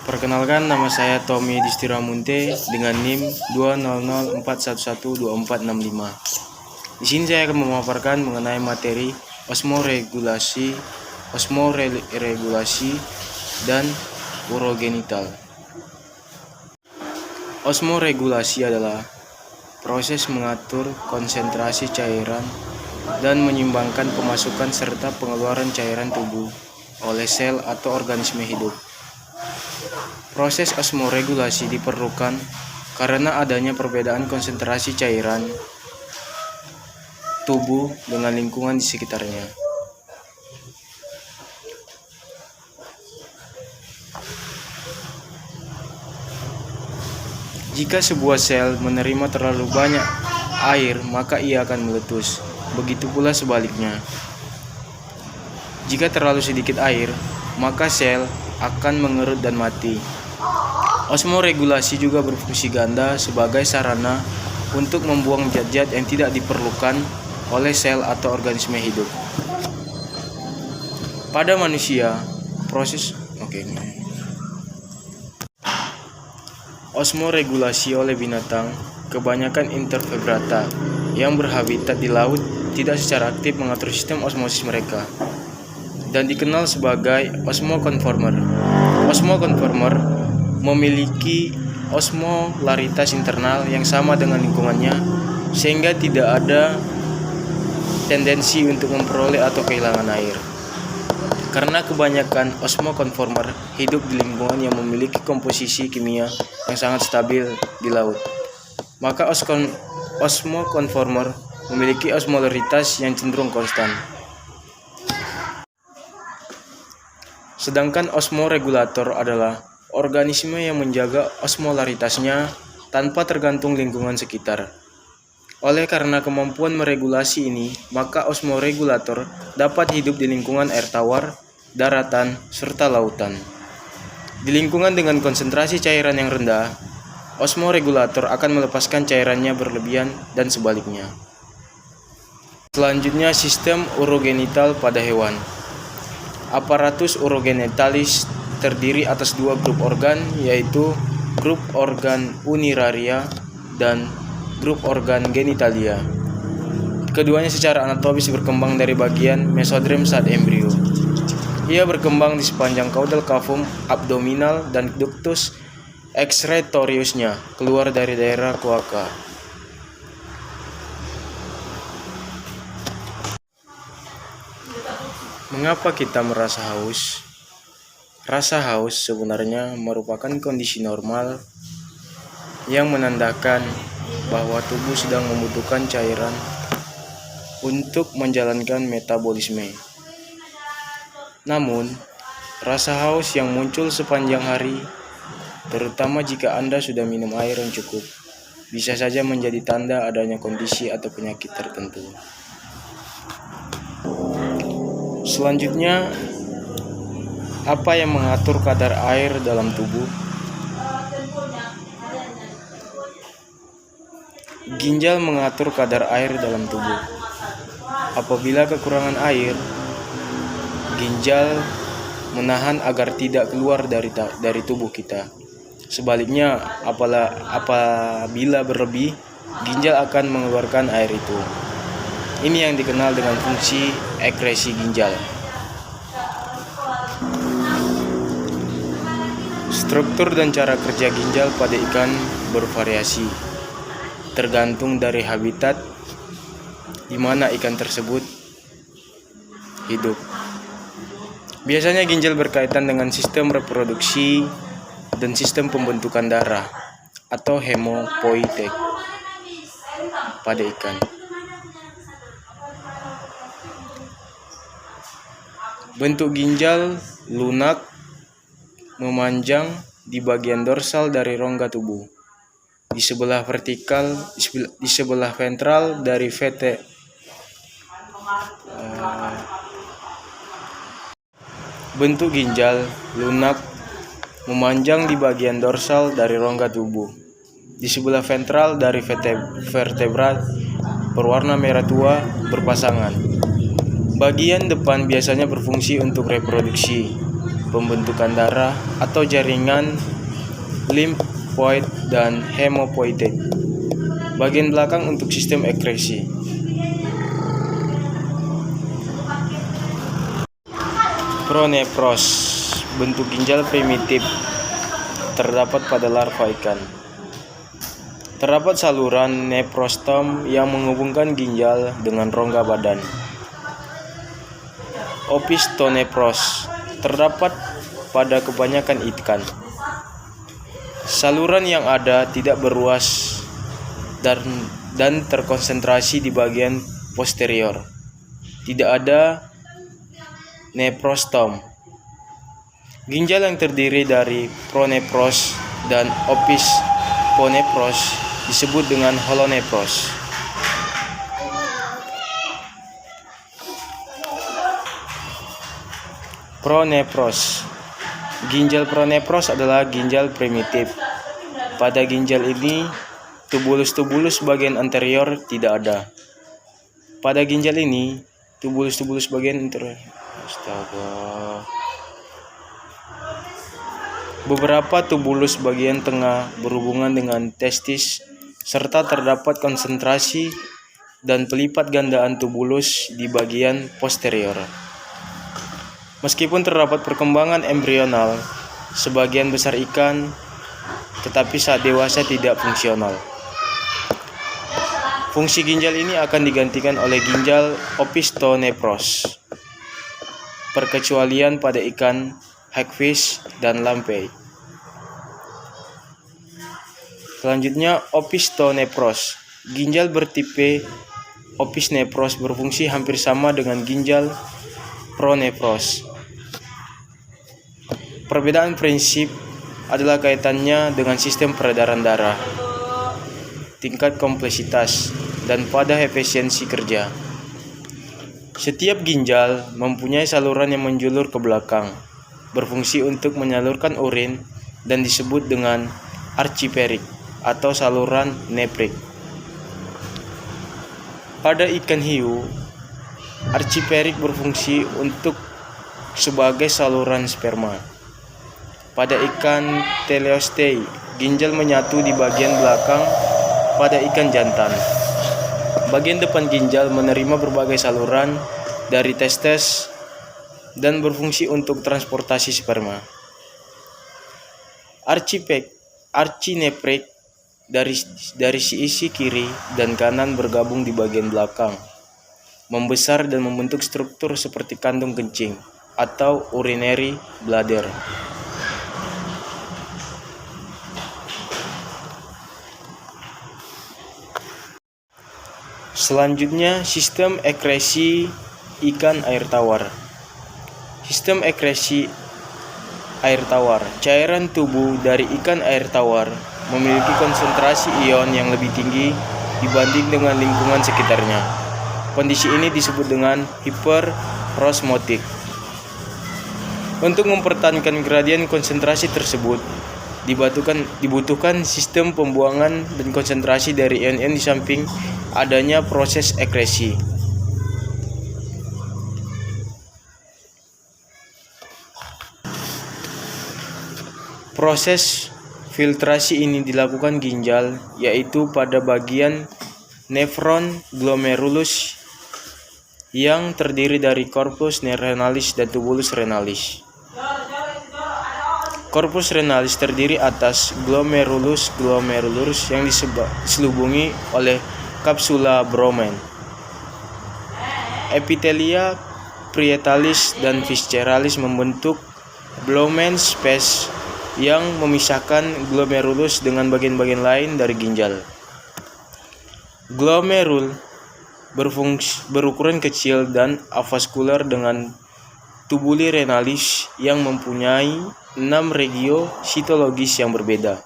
Perkenalkan, nama saya Tommy Distiramunte dengan NIM 200411245. Di sini saya akan memaparkan mengenai materi osmoregulasi, dan urogenital. Osmoregulasi adalah proses mengatur konsentrasi cairan dan menyeimbangkan pemasukan serta pengeluaran cairan tubuh oleh sel atau organisme hidup. Proses osmoregulasi diperlukan karena adanya perbedaan konsentrasi cairan tubuh dengan lingkungan di sekitarnya. Jika sebuah sel menerima terlalu banyak air, maka ia akan meletus. Begitu pula sebaliknya. Jika terlalu sedikit air, maka sel akan mengerut dan mati. Osmoregulasi juga berfungsi ganda sebagai sarana untuk membuang zat-zat yang tidak diperlukan oleh sel atau organisme hidup. Pada manusia, proses osmoregulasi oleh binatang, kebanyakan invertebrata yang berhabitat di laut, tidak secara aktif mengatur sistem osmosis mereka dan dikenal sebagai osmoconformer. Osmoconformer memiliki osmolaritas internal yang sama dengan lingkungannya, sehingga tidak ada tendensi untuk memperoleh atau kehilangan air. Karena kebanyakan osmoconformer hidup di lingkungan yang memiliki komposisi kimia yang sangat stabil di laut, maka osmoconformer memiliki osmolaritas yang cenderung konstan. Sedangkan osmoregulator adalah organisme yang menjaga osmolaritasnya tanpa tergantung lingkungan sekitar. Oleh karena kemampuan meregulasi ini, maka osmoregulator dapat hidup di lingkungan air tawar, daratan, serta lautan. Di lingkungan dengan konsentrasi cairan yang rendah, osmoregulator akan melepaskan cairannya berlebihan dan sebaliknya. Selanjutnya, sistem urogenital pada hewan. Apparatus urogenitalis terdiri atas dua grup organ, yaitu grup organ uniraria dan grup organ genitalia. Keduanya secara anatomis berkembang dari bagian mesoderm saat embrio. Ia berkembang di sepanjang caudal cavum abdominal dan ductus excretoriusnya keluar dari daerah kloaka. Mengapa kita merasa haus? Rasa haus sebenarnya merupakan kondisi normal yang menandakan bahwa tubuh sedang membutuhkan cairan untuk menjalankan metabolisme. Namun, rasa haus yang muncul sepanjang hari, terutama jika Anda sudah minum air yang cukup, bisa saja menjadi tanda adanya kondisi atau penyakit tertentu. Selanjutnya, apa yang mengatur kadar air dalam tubuh? Ginjal mengatur kadar air dalam tubuh. Apabila kekurangan air, ginjal menahan agar tidak keluar dari tubuh kita. Sebaliknya, apabila berlebih, ginjal akan mengeluarkan air itu. Ini yang dikenal dengan fungsi ekresi ginjal. Struktur dan cara kerja ginjal pada ikan bervariasi, tergantung dari habitat di mana ikan tersebut hidup. Biasanya ginjal berkaitan dengan sistem reproduksi dan sistem pembentukan darah atau hemopoietik pada ikan. Bentuk ginjal lunak memanjang di bagian dorsal dari rongga tubuh, di sebelah ventral dari bentuk ginjal lunak memanjang di bagian dorsal dari rongga tubuh, di sebelah ventral dari vertebra berwarna merah tua berpasangan. Bagian depan biasanya berfungsi untuk reproduksi, pembentukan darah atau jaringan limfoid dan hemopoietik. Bagian belakang untuk sistem ekresi. Pronefros, bentuk ginjal primitif, terdapat pada larva ikan. Terdapat saluran nephrostomy yang menghubungkan ginjal dengan rongga badan. Opistonefros, terdapat pada kebanyakan ikan. Saluran yang ada tidak berruas dan terkonsentrasi di bagian posterior. Tidak ada nephrostom. Ginjal yang terdiri dari pronefros dan opistonefros disebut dengan holonefros. Pronefros. Ginjal pronefros adalah ginjal primitif. Pada ginjal ini, tubulus-tubulus bagian anterior tidak ada. Pada ginjal ini, tubulus-tubulus bagian anterior. Beberapa tubulus bagian tengah berhubungan dengan testis, serta terdapat konsentrasi dan pelipat gandaan tubulus di bagian posterior. Meskipun terdapat perkembangan embrional, sebagian besar ikan, tetapi saat dewasa tidak fungsional. Fungsi ginjal ini akan digantikan oleh ginjal opistonefros, perkecualian pada ikan hagfish dan lampei. Selanjutnya, opistonefros. Ginjal bertipe opisnefros berfungsi hampir sama dengan ginjal pronefros. Perbedaan prinsip adalah kaitannya dengan sistem peredaran darah, tingkat kompleksitas, dan pada efisiensi kerja. Setiap ginjal mempunyai saluran yang menjulur ke belakang, berfungsi untuk menyalurkan urin dan disebut dengan archiperik atau saluran neprik. Pada ikan hiu, archiperik berfungsi untuk sebagai saluran sperma. Pada ikan teleostei, ginjal menyatu di bagian belakang pada ikan jantan. Bagian depan ginjal menerima berbagai saluran dari testes dan berfungsi untuk transportasi sperma. Archineprik dari sisi kiri dan kanan bergabung di bagian belakang, membesar dan membentuk struktur seperti kandung kencing atau urinary bladder. Selanjutnya, sistem ekresi ikan air tawar. Sistem ekresi air tawar. Cairan tubuh dari ikan air tawar memiliki konsentrasi ion yang lebih tinggi dibanding dengan lingkungan sekitarnya. Kondisi ini disebut dengan hiperosmotik. Untuk mempertahankan gradien konsentrasi tersebut, dibutuhkan sistem pembuangan dan konsentrasi dari ion-ion di samping adanya proses ekresi. Proses filtrasi ini dilakukan ginjal, yaitu pada bagian nephron glomerulus yang terdiri dari corpus renalis dan tubulus renalis. Corpus renalis terdiri atas glomerulus yang diselubungi oleh kapsula Bowman. Epithelia parietalis dan visceralis membentuk Bowman space yang memisahkan glomerulus dengan bagian-bagian lain dari ginjal. Glomerul berukuran kecil dan avaskular dengan tubuli renalis yang mempunyai 6 regio sitologis yang berbeda.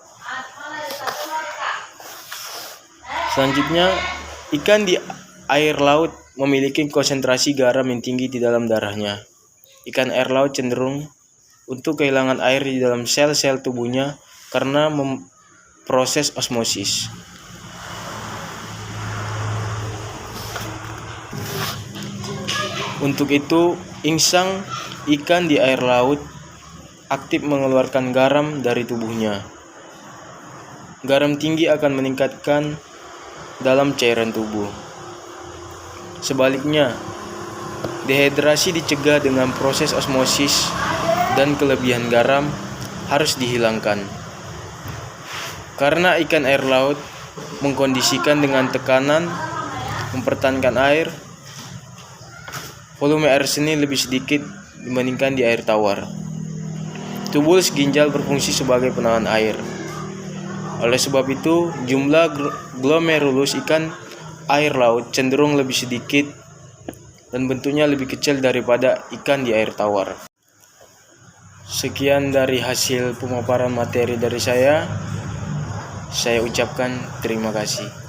Selanjutnya, ikan di air laut memiliki konsentrasi garam yang tinggi di dalam darahnya. Ikan air laut cenderung untuk kehilangan air di dalam sel-sel tubuhnya karena proses osmosis. Untuk itu, insang ikan di air laut aktif mengeluarkan garam dari tubuhnya. Garam tinggi akan meningkatkan dalam cairan tubuh. Sebaliknya, dehidrasi dicegah dengan proses osmosis dan kelebihan garam harus dihilangkan. Karena ikan air laut mengkondisikan dengan tekanan mempertahankan air, volume air seni lebih sedikit dibandingkan di air tawar. Tubulus ginjal berfungsi sebagai penahan air. Oleh sebab itu, jumlah glomerulus ikan air laut cenderung lebih sedikit dan bentuknya lebih kecil daripada ikan di air tawar. Sekian dari hasil pemaparan materi dari saya ucapkan terima kasih.